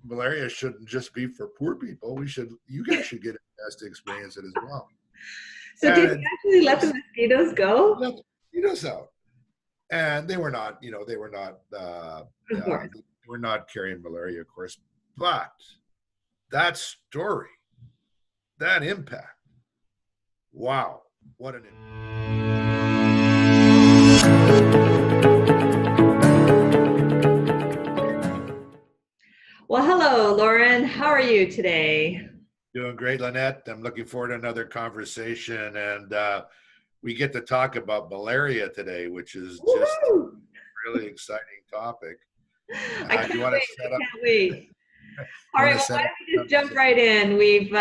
malaria shouldn't just be for poor people. You guys should get a chance to experience it as well. So did you And actually let the mosquitoes go? let the mosquitoes out. And they were not, Of course. they were not carrying malaria, of course. But that story, that impact, wow, what an impact. Well, hello, Lauren. How are you today? Doing great, Lynette. I'm looking forward to another conversation. And we get to talk about malaria today, which is just Woo! a really exciting topic. I Do can't you want to wait. set I up? can't wait. You All want right, to well, set why up don't we the just jump conversation? right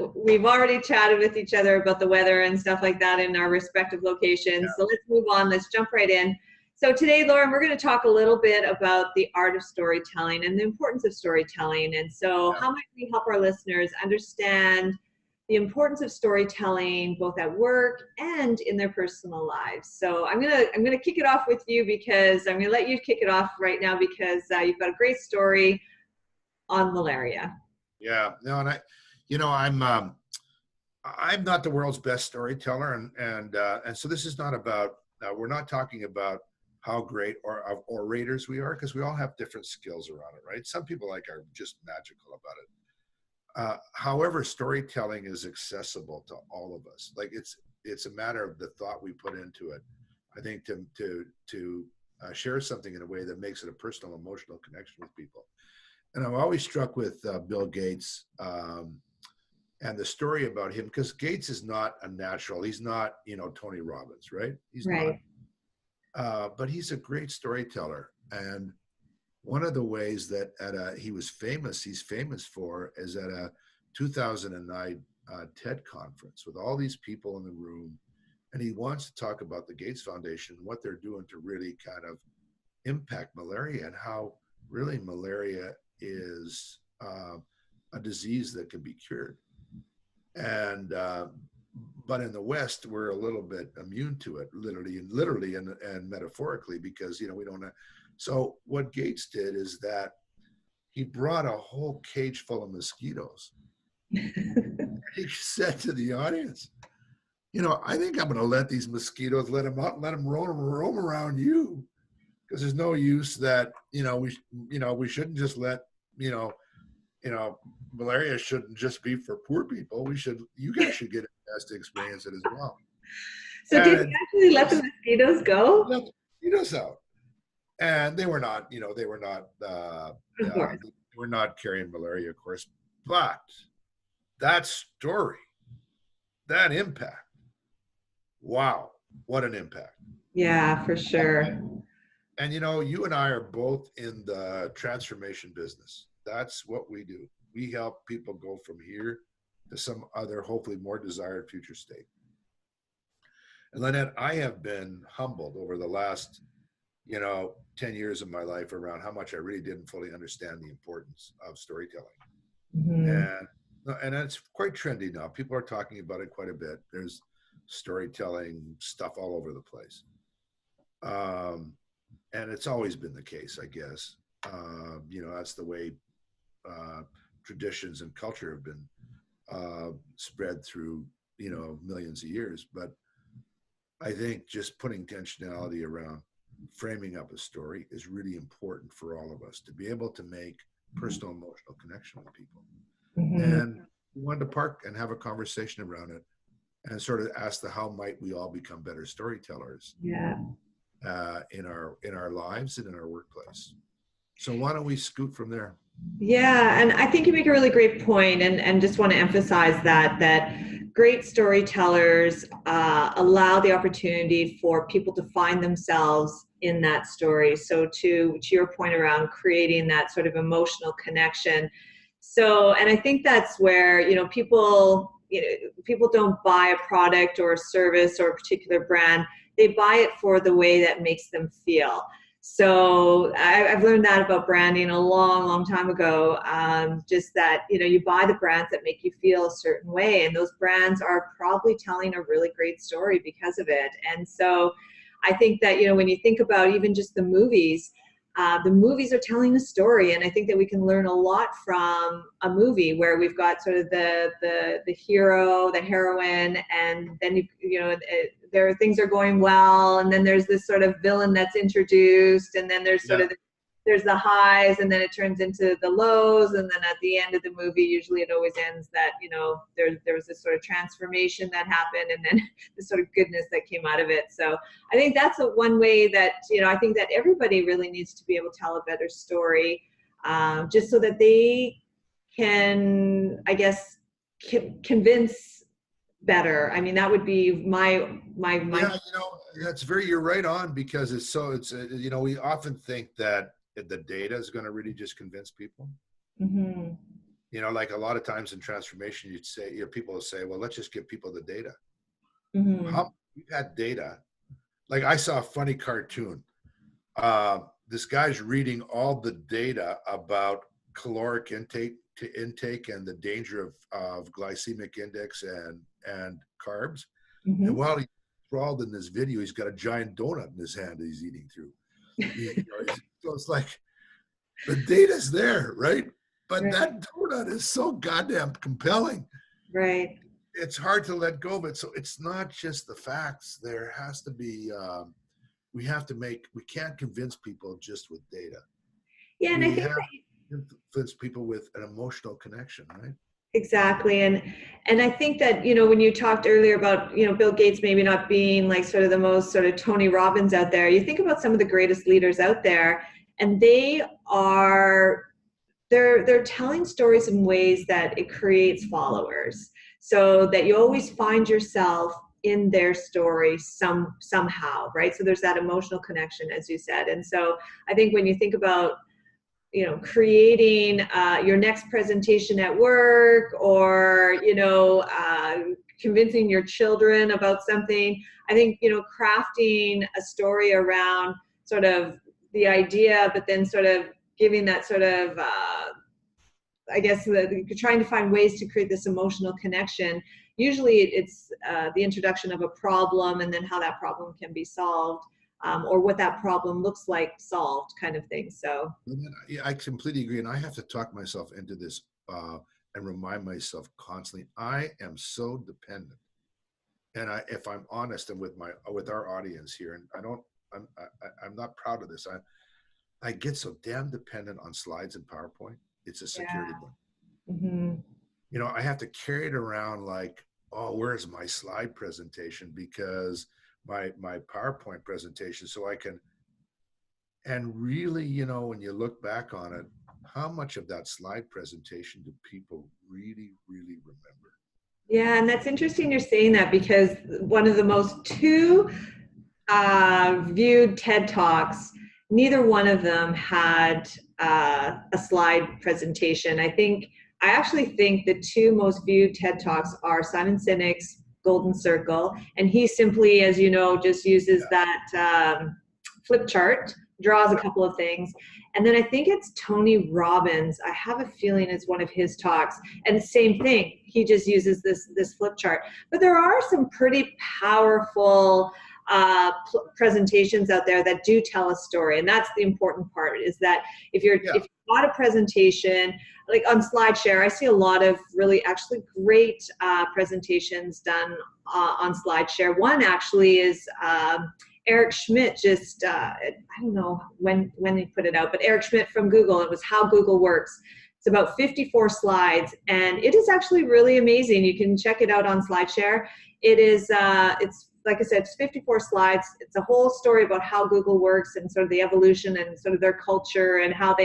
in? We've already chatted with each other about the weather and stuff like that in our respective locations. So let's move on. Let's jump right in. So today, Lauren, we're going to talk a little bit about the art of storytelling and the importance of storytelling. And so, Yeah. how might we help our listeners understand the importance of storytelling both at work and in their personal lives? So I'm gonna kick it off with you because I'm gonna let you kick it off right now because you've got a great story on malaria. Yeah. No, and I'm not the world's best storyteller, and so this is not about. We're not talking about how great or of orators we are, because we all have different skills around it, right? Some people are just magical about it. However, storytelling is accessible to all of us. Like it's a matter of the thought we put into it. I think to share something in a way that makes it a personal, emotional connection with people. And I'm always struck with Bill Gates. And the story about him, because Gates is not a natural. He's not, Tony Robbins, right? He's not. Right. But he's a great storyteller. And one of the ways that he's famous for is at a 2009 TED conference with all these people in the room. And he wants to talk about the Gates Foundation, what they're doing to really kind of impact malaria and how really malaria is a disease that can be cured. And but in the West, we're a little bit immune to it, literally and metaphorically, because we don't know. So what Gates did is that he brought a whole cage full of mosquitoes. He said to the audience, I think I'm going to let these mosquitoes let them out and let them roam around you, because there's no use that we shouldn't just let malaria shouldn't just be for poor people. You guys should get a chance to experience it as well. So did you actually let the mosquitoes go? Let the mosquitoes out. And they were not, Of course. they were not carrying malaria, of course. But that story, that impact, wow, what an impact. Yeah, for sure. And you and I are both in the transformation business. That's what we do. We help people go from here to some other, hopefully more desired future state. And Lynette, I have been humbled over the last, 10 years of my life around how much I really didn't fully understand the importance of storytelling. Mm-hmm. And it's quite trendy now. People are talking about it quite a bit. There's storytelling stuff all over the place. And it's always been the case, I guess. That's the way traditions and culture have been spread through, millions of years. But I think just putting intentionality around framing up a story is really important for all of us to be able to make personal, emotional connection with people. Mm-hmm. And we wanted to park and have a conversation around it and sort of ask how might we all become better storytellers in our lives and in our workplace. So why don't we scoot from there? Yeah, and I think you make a really great point, and just want to emphasize that great storytellers allow the opportunity for people to find themselves in that story. So to your point around creating that sort of emotional connection. So, and I think that's where people don't buy a product or a service or a particular brand. They buy it for the way that makes them feel. So I've learned that about branding a long time ago. Just that, you buy the brands that make you feel a certain way, and those brands are probably telling a really great story because of it. And so I think that, when you think about even just the movies, the movies are telling a story, and I think that we can learn a lot from a movie where we've got sort of the hero, the heroine, and then there things are going well, and then there's this sort of villain that's introduced, and then there's sort of there's the highs, and then it turns into the lows, and then at the end of the movie, usually it always ends that there was this sort of transformation that happened, and then this sort of goodness that came out of it. So I think that's one way that I think that everybody really needs to be able to tell a better story, just so that they can, I guess, convince better. I mean, that would be my. Yeah, you're right on, because we often think that the data is going to really just convince people. Mm-hmm. Like a lot of times in transformation, you'd say, people will say, well, let's just give people the data. Mm-hmm. We've had data. Like, I saw a funny cartoon. This guy's reading all the data about caloric intake and the danger of glycemic index and carbs. Mm-hmm. And while he's enthralled in this video, he's got a giant donut in his hand that he's eating through. So it's like, the data's there, right? But that donut is so goddamn compelling. Right. It's hard to let go of it. So it's not just the facts. There has to be, we can't convince people just with data. Yeah, and I think influence people with an emotional connection, right? Exactly. And I think that, when you talked earlier about, Bill Gates maybe not being like sort of the most sort of Tony Robbins out there, you think about some of the greatest leaders out there, and they're telling stories in ways that it creates followers, so that you always find yourself in their story somehow, right? So there's that emotional connection, as you said. And so I think when you think about creating your next presentation at work, or convincing your children about something, I think crafting a story around sort of the idea, but then sort of giving that sort of I guess trying to find ways to create this emotional connection. Usually it's the introduction of a problem, and then how that problem can be solved, or what that problem looks like solved, kind of thing. So I completely agree. And I have to talk myself into this and remind myself constantly, I am so dependent. And if I'm honest, and with our audience here, and I'm not proud of this. I get so damn dependent on slides and PowerPoint. It's a security one. Mm-hmm. I have to carry it around like, oh, where's my slide presentation? Because my PowerPoint presentation, so I can, and really, when you look back on it, how much of that slide presentation do people really, really remember? Yeah, and that's interesting you're saying that, because one of the most viewed TED Talks, neither one of them had a slide presentation. I actually think the two most viewed TED Talks are Simon Sinek's Golden Circle, and he simply, as you know, just uses that flip chart, draws a couple of things. And then I think it's Tony Robbins. I have a feeling it's one of his talks, and same thing. He just uses this flip chart. But there are some pretty powerful presentations out there that do tell a story, and that's the important part. Is that if you've got a presentation, like on SlideShare, I see a lot of really actually great presentations done on SlideShare. One actually is Eric Schmidt just, I don't know when he put it out, but Eric Schmidt from Google, it was How Google Works. It's about 54 slides, and it is actually really amazing. You can check it out on SlideShare. It is, it's like I said, it's 54 slides. It's a whole story about how Google works and sort of the evolution and sort of their culture and how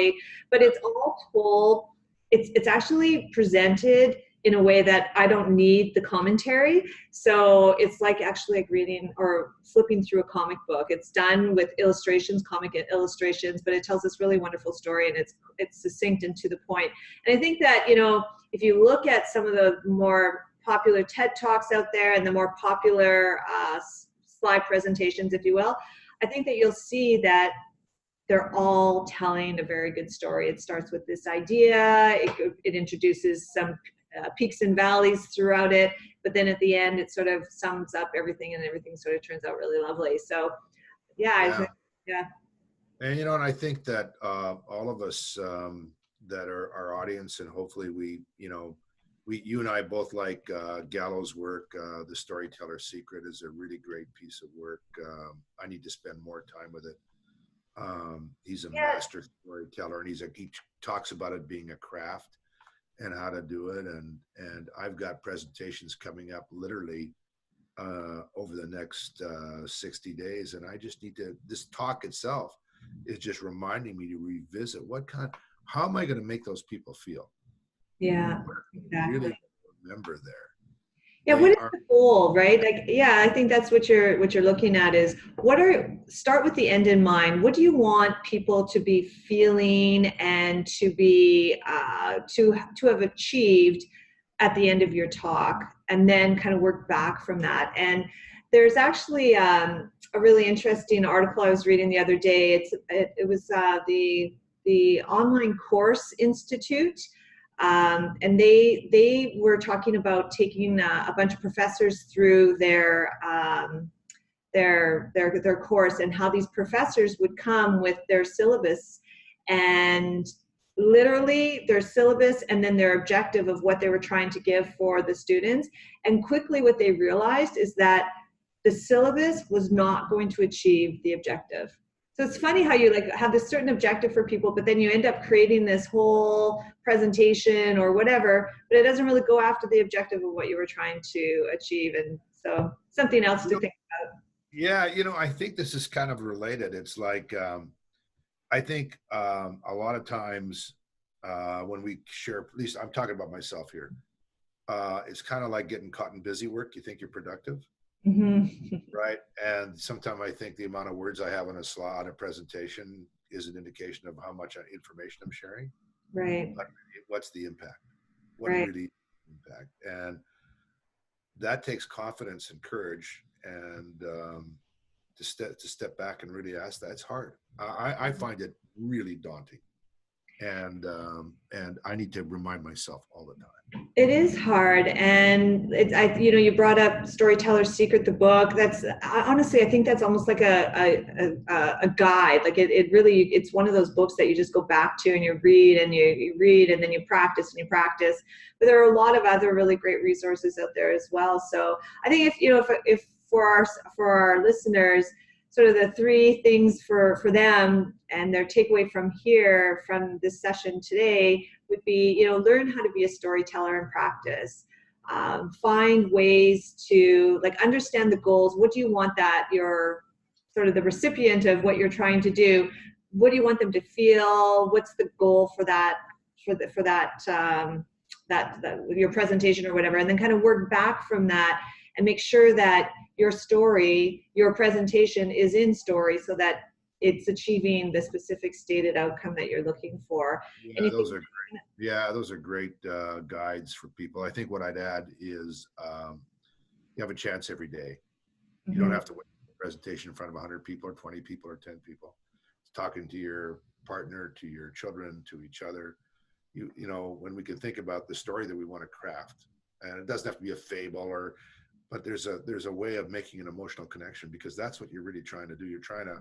but it's all told, it's actually presented in a way that I don't need the commentary. So it's like actually like reading or flipping through a comic book. It's done with illustrations, comic illustrations, but it tells this really wonderful story, and it's succinct and to the point. And I think that, if you look at some of the more popular TED Talks out there and the more popular slide presentations, if you will, I think that you'll see that they're all telling a very good story. It starts with this idea, it introduces some peaks and valleys throughout it, but then at the end it sort of sums up everything, and everything sort of turns out really lovely. So yeah. And and I think that all of us that are our audience, and hopefully you and I both like Gallo's work. The Storyteller's Secret is a really great piece of work. I need to spend more time with it. He's a Yeah. master storyteller, and he talks about it being a craft and how to do it. And I've got presentations coming up literally over the next 60 days, and I just need to. This talk itself is just reminding me to revisit how am I going to make those people feel? Yeah, What are they exactly. really remember there? Yeah, They what is are. the goal, right? Like, yeah, I think that's what you're looking at is start with the end in mind. What do you want people to be feeling and to be to have achieved at the end of your talk, and then kind of work back from that. And there's actually a really interesting article I was reading the other day. It was the Online Course Institute, and they were talking about taking a bunch of professors through their course, and how these professors would come with their syllabus, and literally their syllabus and then their objective of what they were trying to give for the students. And quickly what they realized is that the syllabus was not going to achieve the objective. So it's funny how you like have this certain objective for people, but then you end up creating this whole presentation or whatever, but it doesn't really go after the objective of what you were trying to achieve. And so something else to think. Yeah, I think this is kind of related. It's like I think a lot of times when we share, at least I'm talking about myself here. It's kind of like getting caught in busy work. You think you're productive, Mm-hmm. right? And sometimes I think the amount of words I have on a slide, on a presentation, is an indication of how much information I'm sharing. Right, But what's the impact? What right. really impact? And that takes confidence and courage, and to step back and really ask that. It's hard. I find it really daunting, and I need to remind myself all the time. It is hard, and you brought up Storyteller's Secret, the book. Honestly, I think that's almost like a guide. Like it really, it's one of those books that you just go back to and you read and you read and then you practice and you practice. But there are a lot of other really great resources out there as well. So I think if for our listeners, sort of the three things for them and their takeaway from here, from this session today, would be, learn how to be a storyteller in practice. Find ways to like understand the goals. What do you want that your sort of the recipient of what you're trying to do? What do you want them to feel? What's the goal for that that your presentation or whatever? And then kind of work back from that and make sure that your story, your presentation is in story, so that it's achieving the specific stated outcome that you're looking for. And Yeah, you think, those are great. Yeah, those are great guides for people. I think what I'd add is you have a chance every day. You don't mhm, have to wait for a presentation in front of 100 people or 20 people or 10 people. It's talking to your partner, to your children, to each other. When we can think about the story that we want to craft, and it doesn't have to be a fable but there's a way of making an emotional connection, because that's what you're really trying to do. You're trying to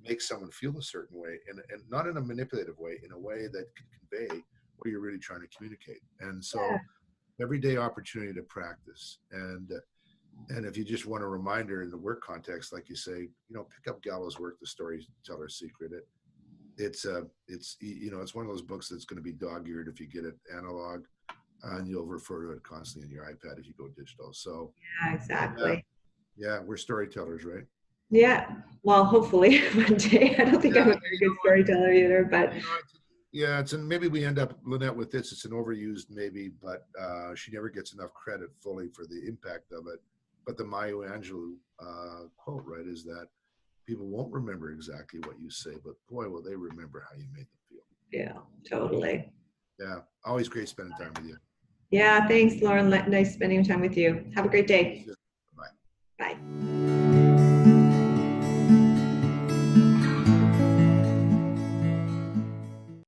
make someone feel a certain way, and not in a manipulative way, in a way that can convey what you're really trying to communicate. And yeah, so everyday opportunity to practice. And if you just want a reminder in the work context, like you say, pick up Gallo's work, The Storyteller's Secret. It's one of those books that's going to be dog-eared if you get it analog, and you'll refer to it constantly in your iPad if you go digital. So yeah, exactly. yeah, we're storytellers, right? Yeah. Well, hopefully one day. I don't think I'm Yeah, a very good storyteller either, but you know, yeah, maybe we end up, Lynette, with this. It's an overused maybe, but she never gets enough credit fully for the impact of it. But the Maya Angelou quote, right, is that people won't remember exactly what you say, but boy, will they remember how you made them feel. yeah, totally. Yeah, always great spending time with you. Yeah, thanks, Lauren. Nice spending time with you. Have a great See you day. soon. Bye. Bye.